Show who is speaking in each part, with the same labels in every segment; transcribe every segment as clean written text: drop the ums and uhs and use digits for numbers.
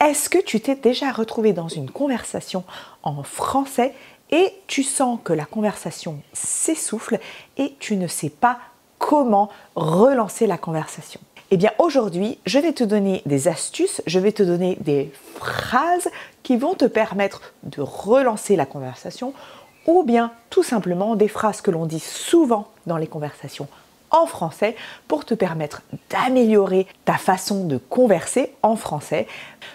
Speaker 1: Est-ce que tu t'es déjà retrouvé dans une conversation en français et tu sens que la conversation s'essouffle et tu ne sais pas comment relancer la conversation? Eh bien aujourd'hui, je vais te donner des astuces, je vais te donner des phrases qui vont te permettre de relancer la conversation ou bien tout simplement des phrases que l'on dit souvent dans les conversations en français pour te permettre d'améliorer ta façon de converser en français.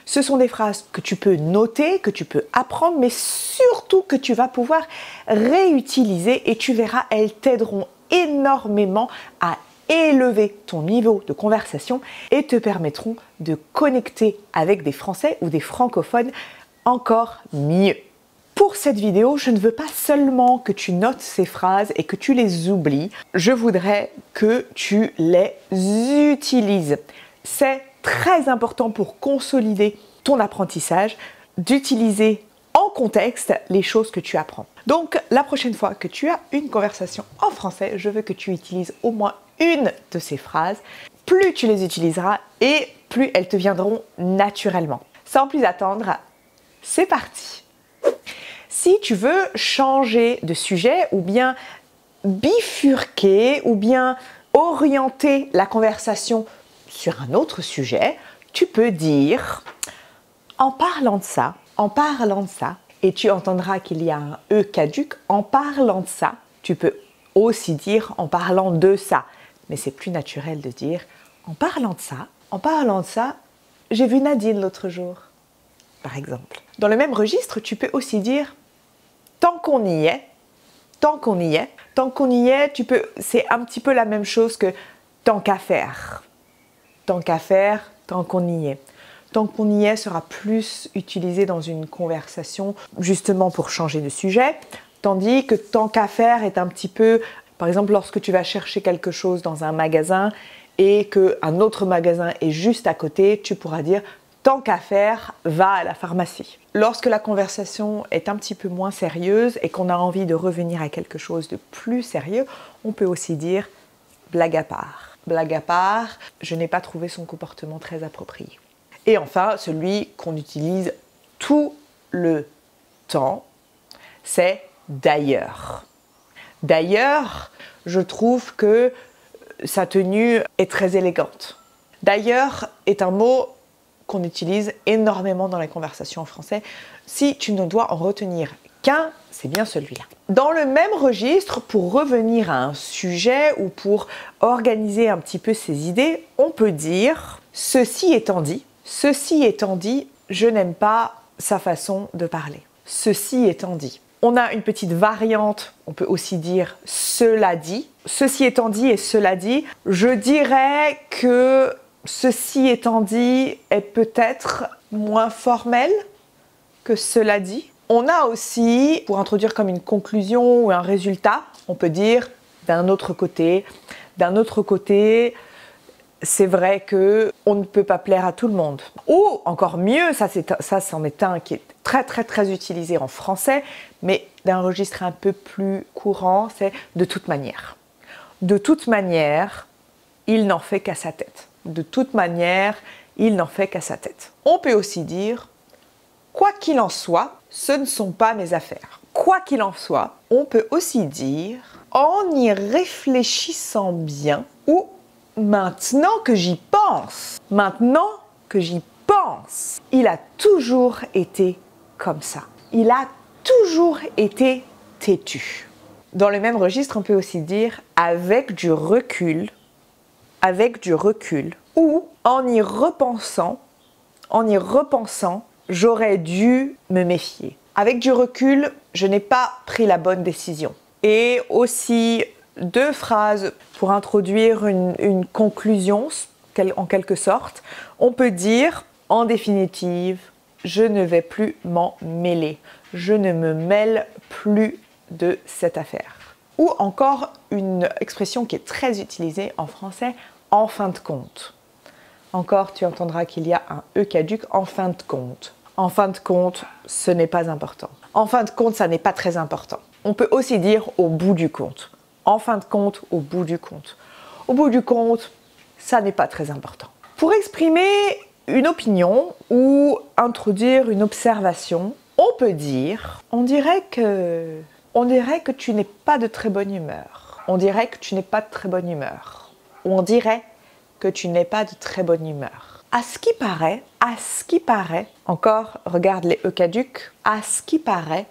Speaker 1: Ce sont des phrases que tu peux noter, que tu peux apprendre, mais surtout que tu vas pouvoir réutiliser et tu verras, elles t'aideront énormément à élever ton niveau de conversation et te permettront de connecter avec des Français ou des francophones encore mieux. Pour cette vidéo, je ne veux pas seulement que tu notes ces phrases et que tu les oublies, je voudrais que tu les utilises. C'est très important pour consolider ton apprentissage d'utiliser en contexte les choses que tu apprends. Donc, la prochaine fois que tu as une conversation en français, je veux que tu utilises au moins une de ces phrases. Plus tu les utiliseras et plus elles te viendront naturellement. Sans plus attendre, c'est parti! Si tu veux changer de sujet ou bien bifurquer ou bien orienter la conversation sur un autre sujet, tu peux dire en parlant de ça, et tu entendras qu'il y a un E caduc, en parlant de ça, tu peux aussi dire en parlant de ça. Mais c'est plus naturel de dire en parlant de ça, j'ai vu Nadine l'autre jour, par exemple. Dans le même registre, tu peux aussi dire tant qu'on y est, c'est un petit peu la même chose que tant qu'à faire, tant qu'on y est. Tant qu'on y est sera plus utilisé dans une conversation justement pour changer de sujet, tandis que tant qu'à faire est un petit peu, par exemple lorsque tu vas chercher quelque chose dans un magasin et qu'un autre magasin est juste à côté, tu pourras dire tant qu'à faire, va à la pharmacie. Lorsque la conversation est un petit peu moins sérieuse et qu'on a envie de revenir à quelque chose de plus sérieux, on peut aussi dire blague à part. Blague à part, je n'ai pas trouvé son comportement très approprié. Et enfin, celui qu'on utilise tout le temps, c'est d'ailleurs. D'ailleurs, je trouve que sa tenue est très élégante. D'ailleurs est un mot qu'on utilise énormément dans les conversations en français. Si tu ne dois en retenir qu'un, c'est bien celui-là. Dans le même registre, pour revenir à un sujet ou pour organiser un petit peu ses idées, on peut dire « Ceci étant dit, je n'aime pas sa façon de parler. » Ceci étant dit. On a une petite variante, on peut aussi dire « Cela dit ». Ceci étant dit et cela dit, je dirais que ceci étant dit est peut-être moins formel que cela dit. On a aussi, pour introduire comme une conclusion ou un résultat, on peut dire d'un autre côté, c'est vrai qu'on ne peut pas plaire à tout le monde. Ou encore mieux, ça c'en est un qui est très utilisé en français, mais d'un registre un peu plus courant, c'est de toute manière. De toute manière, il n'en fait qu'à sa tête. De toute manière, il n'en fait qu'à sa tête. On peut aussi dire, quoi qu'il en soit, ce ne sont pas mes affaires. Quoi qu'il en soit, on peut aussi dire, en y réfléchissant bien, ou maintenant que j'y pense, il a toujours été comme ça. Il a toujours été têtu. Dans le même registre, on peut aussi dire, avec du recul, ou en y repensant, j'aurais dû me méfier. Avec du recul, je n'ai pas pris la bonne décision. Et aussi deux phrases pour introduire une conclusion, en quelque sorte. On peut dire, en définitive, je ne vais plus m'en mêler. Je ne me mêle plus de cette affaire. Ou encore une expression qui est très utilisée en français, en fin de compte. Encore, tu entendras qu'il y a un E caduc, en fin de compte. En fin de compte, ce n'est pas important. En fin de compte, ça n'est pas très important. On peut aussi dire au bout du compte. En fin de compte, au bout du compte. Au bout du compte, ça n'est pas très important. Pour exprimer une opinion ou introduire une observation, on peut dire on dirait que tu n'es pas de très bonne humeur. On dirait que tu n'es pas de très bonne humeur. On dirait que tu n'es pas de très bonne humeur. À ce qui paraît, encore, regarde les E caducs, à ce qui paraît,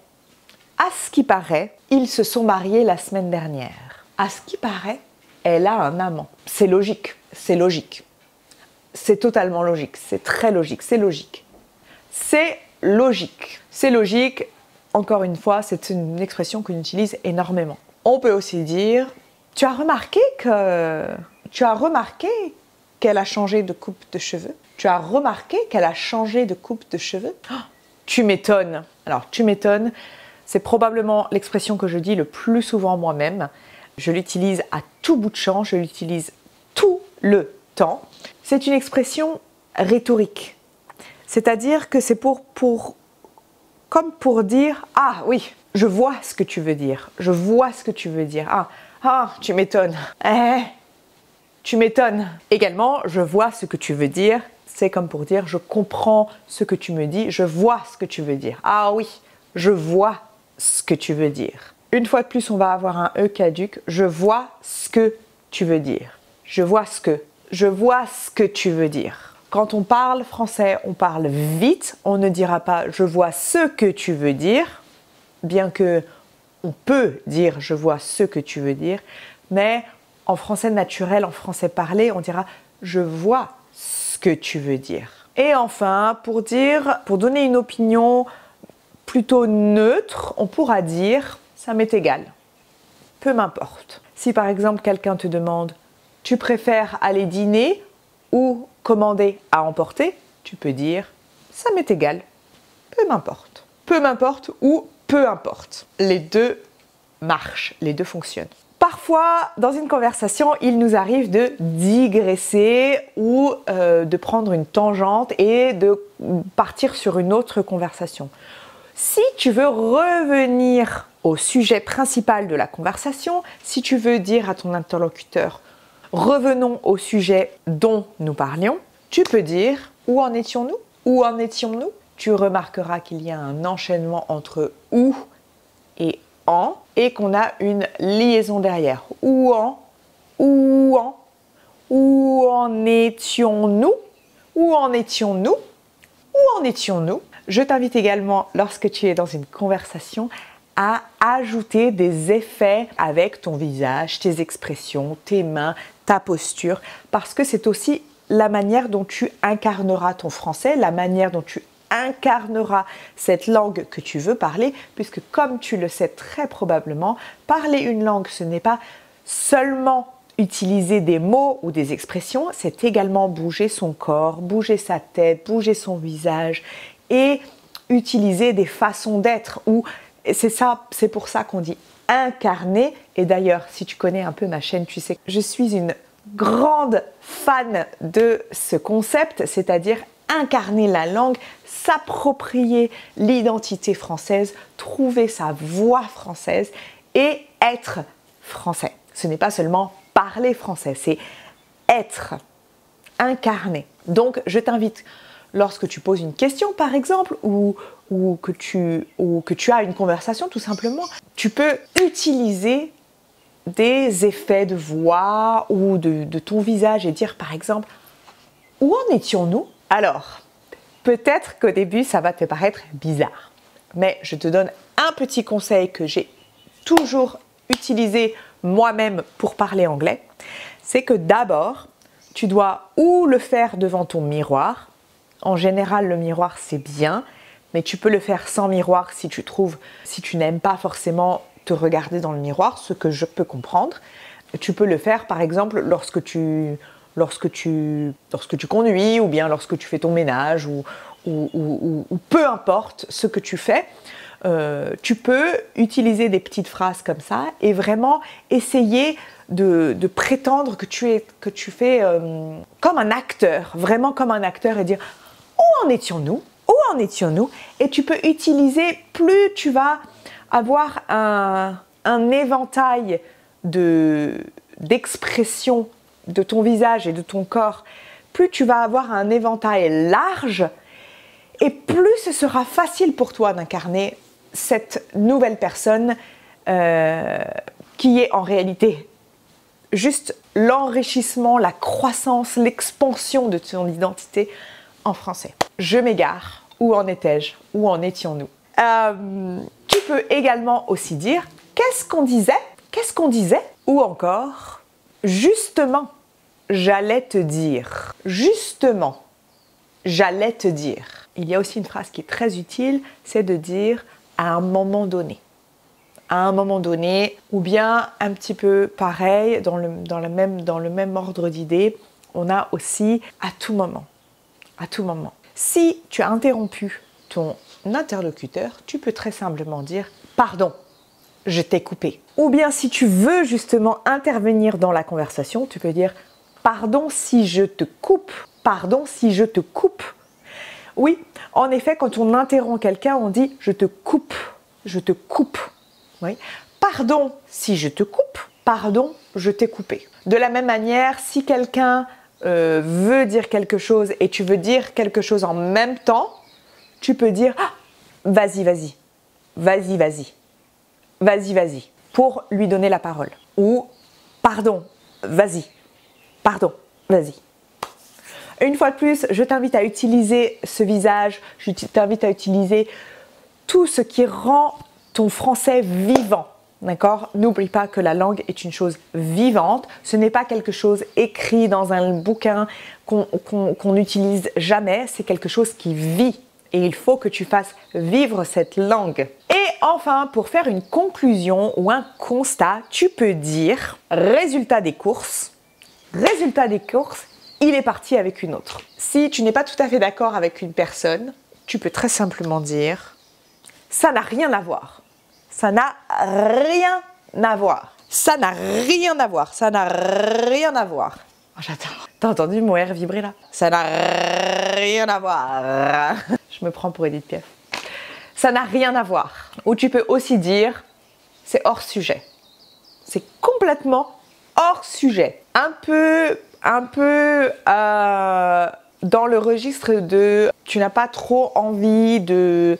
Speaker 1: ils se sont mariés la semaine dernière. À ce qui paraît, elle a un amant. C'est logique, c'est logique. C'est totalement logique, c'est très logique, c'est logique. C'est logique. C'est logique, encore une fois, c'est une expression qu'on utilise énormément. On peut aussi dire, tu as remarqué qu'elle a changé de coupe de cheveux? Tu as remarqué qu'elle a changé de coupe de cheveux? Oh, tu m'étonnes. Alors, tu m'étonnes, c'est probablement l'expression que je dis le plus souvent moi-même. Je l'utilise à tout bout de champ, je l'utilise tout le temps. C'est une expression rhétorique. C'est-à-dire que c'est comme pour dire « Ah oui, je vois ce que tu veux dire. Je vois ce que tu veux dire. Ah, tu m'étonnes. Tu m'étonnes. » Également, « Je vois ce que tu veux dire. » C'est comme pour dire « Je comprends ce que tu me dis. Je vois ce que tu veux dire. » Ah oui, je vois ce que tu veux dire. Une fois de plus, on va avoir un E caduc. Je vois ce que tu veux dire. Je vois ce que tu veux dire. Quand on parle français, on parle vite. On ne dira pas je vois ce que tu veux dire, bien que on peut dire je vois ce que tu veux dire, mais en français naturel, en français parlé, on dira je vois ce que tu veux dire. Et enfin, pour donner une opinion plutôt neutre, on pourra dire ça m'est égal, peu m'importe. Si par exemple quelqu'un te demande tu préfères aller dîner ou commander à emporter, tu peux dire ça m'est égal, peu m'importe. Peu m'importe ou peu importe. Les deux marchent, les deux fonctionnent. Parfois, dans une conversation, il nous arrive de digresser ou de prendre une tangente et de partir sur une autre conversation. Si tu veux revenir au sujet principal de la conversation, si tu veux dire à ton interlocuteur « Revenons au sujet dont nous parlions », tu peux dire « Où en étions-nous ? Où en étions-nous » Tu remarqueras qu'il y a un enchaînement entre « où » et « en » et qu'on a une liaison derrière. Où en étions-nous? Où en étions-nous? Où en étions-nous? Je t'invite également, lorsque tu es dans une conversation, à ajouter des effets avec ton visage, tes expressions, tes mains, ta posture, parce que c'est aussi la manière dont tu incarneras ton français, la manière dont tu incarneras cette langue que tu veux parler, puisque comme tu le sais très probablement, parler une langue, ce n'est pas seulement utiliser des mots ou des expressions, c'est également bouger son corps, bouger sa tête, bouger son visage et utiliser des façons d'être. C'est pour ça qu'on dit incarner. Et d'ailleurs, si tu connais un peu ma chaîne, tu sais que je suis une grande fan de ce concept, c'est-à-dire incarner la langue, s'approprier l'identité française, trouver sa voix française et être français. Ce n'est pas seulement parler français, c'est être, incarner. Donc, je t'invite, lorsque tu poses une question, par exemple, ou que tu as une conversation, tout simplement, tu peux utiliser des effets de voix ou de ton visage et dire, par exemple, « Où en étions-nous » Alors, peut-être qu'au début, ça va te paraître bizarre, mais je te donne un petit conseil que j'ai toujours utilisé moi-même pour parler anglais, c'est que d'abord, tu dois ou le faire devant ton miroir. En général, le miroir, c'est bien, mais tu peux le faire sans miroir si tu n'aimes pas forcément te regarder dans le miroir, ce que je peux comprendre. Tu peux le faire, par exemple, lorsque tu conduis ou bien lorsque tu fais ton ménage ou peu importe ce que tu fais. Tu peux utiliser des petites phrases comme ça et vraiment essayer de prétendre que tu fais comme un acteur, vraiment comme un acteur et dire « Où en étions-nous ? Où en étions-nous » Et tu peux utiliser, plus tu vas avoir un éventail d'expressions de ton visage et de ton corps, plus tu vas avoir un éventail large et plus ce sera facile pour toi d'incarner cette nouvelle personne qui est en réalité juste l'enrichissement, la croissance, l'expansion de ton identité en français. Je m'égare. Où en étais-je? Où en étions-nous? Tu peux également aussi dire qu'est-ce qu'on disait? Qu'est-ce qu'on disait? Ou encore justement, j'allais te dire. Justement, j'allais te dire. Il y a aussi une phrase qui est très utile, c'est de dire à un moment donné. À un moment donné, ou bien un petit peu pareil, dans le même ordre d'idées, on a aussi à tout moment. À tout moment. Si tu as interrompu ton interlocuteur, tu peux très simplement dire « Pardon, je t'ai coupé ». Ou bien si tu veux justement intervenir dans la conversation, tu peux dire « Pardon si je te coupe ». Pardon si je te coupe. Oui, en effet, quand on interrompt quelqu'un, on dit « Je te coupe ». Je te coupe. Oui. Pardon si je te coupe. Pardon, je t'ai coupé. De la même manière, si quelqu'un veut dire quelque chose et tu veux dire quelque chose en même temps, tu peux dire ah, vas-y, vas-y, vas-y, vas-y, vas-y, vas-y, pour lui donner la parole. Ou pardon, vas-y, pardon, vas-y. Une fois de plus, je t'invite à utiliser ce visage, je t'invite à utiliser tout ce qui rend ton français vivant. D'accord? N'oublie pas que la langue est une chose vivante. Ce n'est pas quelque chose écrit dans un bouquin qu'on n'utilise jamais. C'est quelque chose qui vit. Et il faut que tu fasses vivre cette langue. Et enfin, pour faire une conclusion ou un constat, tu peux dire résultat des courses. Résultat des courses, il est parti avec une autre. Si tu n'es pas tout à fait d'accord avec une personne, tu peux très simplement dire ça n'a rien à voir. Ça n'a rien à voir. Ça n'a rien à voir. Ça n'a rien à voir. Oh, j'adore. T'as entendu mon air vibrer là? Ça n'a rien à voir. Je me prends pour Edith Piaf. Ça n'a rien à voir. Ou tu peux aussi dire c'est hors sujet. C'est complètement hors sujet. Un peu dans le registre de tu n'as pas trop envie de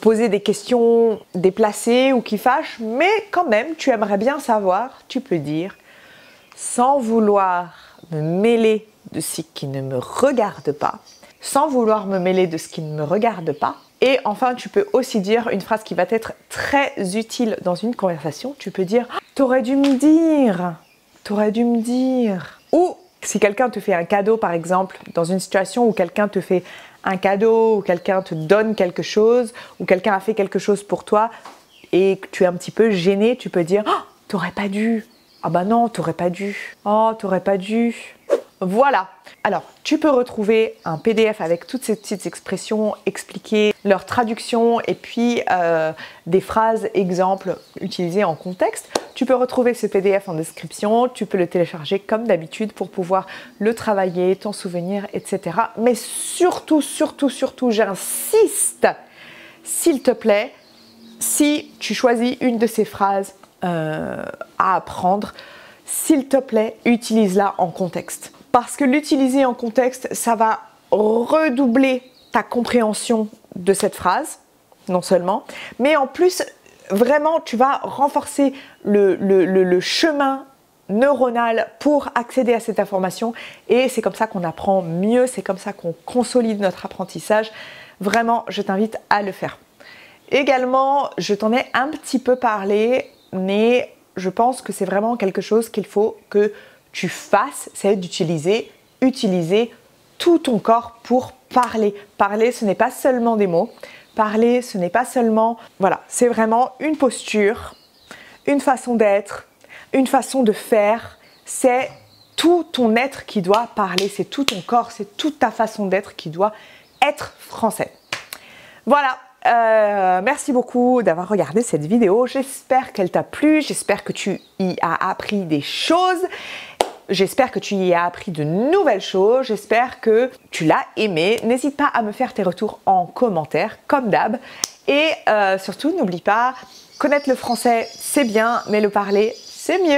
Speaker 1: poser des questions déplacées ou qui fâchent, mais quand même, tu aimerais bien savoir, tu peux dire, sans vouloir me mêler de ce qui ne me regarde pas, sans vouloir me mêler de ce qui ne me regarde pas. Et enfin, tu peux aussi dire une phrase qui va être très utile dans une conversation, tu peux dire « T'aurais dû me dire, t'aurais dû me dire ». Ou si quelqu'un te fait un cadeau, par exemple, dans une situation où quelqu'un te fait un cadeau, ou quelqu'un te donne quelque chose, ou quelqu'un a fait quelque chose pour toi et que tu es un petit peu gêné, tu peux dire oh, « T'aurais pas dû ». Ah bah non, t'aurais pas dû. Oh, t'aurais pas dû. Voilà. Alors, tu peux retrouver un PDF avec toutes ces petites expressions expliquées, leur traduction et puis des phrases exemples utilisées en contexte. Tu peux retrouver ce PDF en description, tu peux le télécharger comme d'habitude pour pouvoir le travailler, t'en souvenir, etc. Mais surtout, j'insiste, s'il te plaît, si tu choisis une de ces phrases à apprendre, s'il te plaît, utilise-la en contexte. Parce que l'utiliser en contexte, ça va redoubler ta compréhension de cette phrase, non seulement, mais en plus, vraiment, tu vas renforcer le chemin neuronal pour accéder à cette information et c'est comme ça qu'on apprend mieux, c'est comme ça qu'on consolide notre apprentissage. Vraiment, je t'invite à le faire. Également, je t'en ai un petit peu parlé, mais je pense que c'est vraiment quelque chose qu'il faut que tu fasses, c'est d'utiliser tout ton corps pour parler. Parler, ce n'est pas seulement des mots. Parler, ce n'est pas seulement... Voilà, c'est vraiment une posture, une façon d'être, une façon de faire. C'est tout ton être qui doit parler, c'est tout ton corps, c'est toute ta façon d'être qui doit être français. Voilà. Merci beaucoup d'avoir regardé cette vidéo. J'espère qu'elle t'a plu. J'espère que tu y as appris des choses. J'espère que tu y as appris de nouvelles choses. J'espère que tu l'as aimé. N'hésite pas à me faire tes retours en commentaire, comme d'hab. Et surtout, n'oublie pas, connaître le français, c'est bien, mais le parler, c'est mieux.